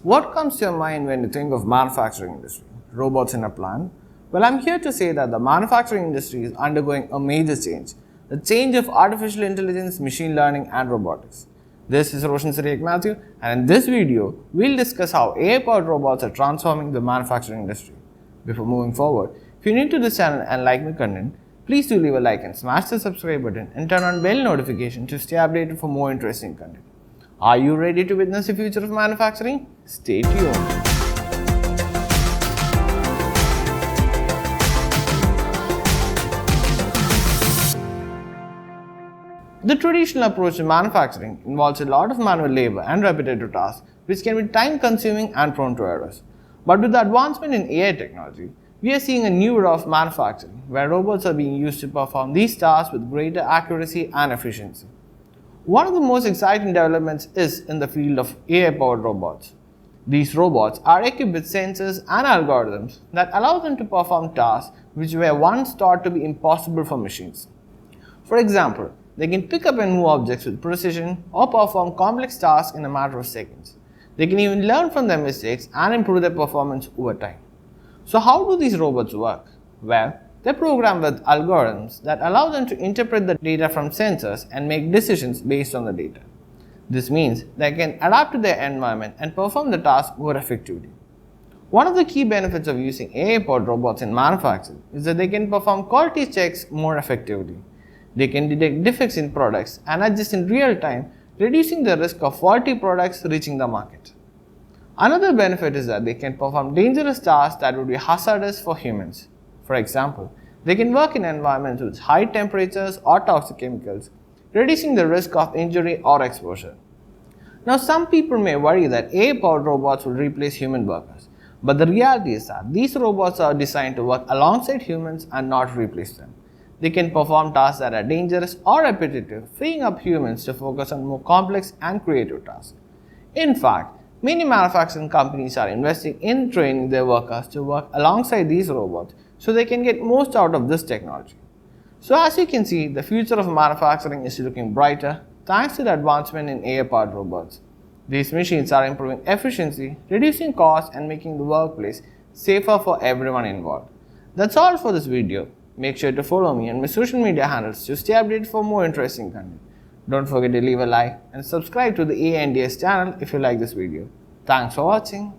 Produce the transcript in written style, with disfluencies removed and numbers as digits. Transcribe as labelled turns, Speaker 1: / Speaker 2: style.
Speaker 1: What comes to your mind when you think of manufacturing industry? Robots in a plant? Well, I'm here to say that the manufacturing industry is undergoing a major change. The change of artificial intelligence, machine learning and robotics. This is Roshan, Cyriac, Mathew, and in this video, we'll discuss how AI-powered robots are transforming the manufacturing industry. Before moving forward, if you're new to this channel and like my content, please do leave a like and smash the subscribe button and turn on bell notification to stay updated for more interesting content. Are you ready to witness the future of manufacturing? Stay tuned. The traditional approach to manufacturing involves a lot of manual labor and repetitive tasks, which can be time-consuming and prone to errors. But with the advancement in AI technology, we are seeing a new era of manufacturing where robots are being used to perform these tasks with greater accuracy and efficiency. One of the most exciting developments is in the field of AI-powered robots. These robots are equipped with sensors and algorithms that allow them to perform tasks which were once thought to be impossible for machines. For example, they can pick up and move objects with precision or perform complex tasks in a matter of seconds. They can even learn from their mistakes and improve their performance over time. So how do these robots work? Well, they're programmed with algorithms that allow them to interpret the data from sensors and make decisions based on the data. This means they can adapt to their environment and perform the task more effectively. One of the key benefits of using AI-powered robots in manufacturing is that they can perform quality checks more effectively. They can detect defects in products and adjust in real time, reducing the risk of faulty products reaching the market. Another benefit is that they can perform dangerous tasks that would be hazardous for humans. For example, they can work in environments with high temperatures or toxic chemicals, reducing the risk of injury or exposure. Now, some people may worry that AI-powered robots will replace human workers, but the reality is that these robots are designed to work alongside humans and not replace them. They can perform tasks that are dangerous or repetitive, freeing up humans to focus on more complex and creative tasks. In fact, many manufacturing companies are investing in training their workers to work alongside these robots so they can get most out of this technology. So as you can see, the future of manufacturing is looking brighter thanks to the advancement in AI-powered robots. These machines are improving efficiency, reducing costs and making the workplace safer for everyone involved. That's all for this video. Make sure to follow me on my social media handles to stay updated for more interesting content. Don't forget to leave a like and subscribe to the ANDS channel if you like this video. Thanks for watching.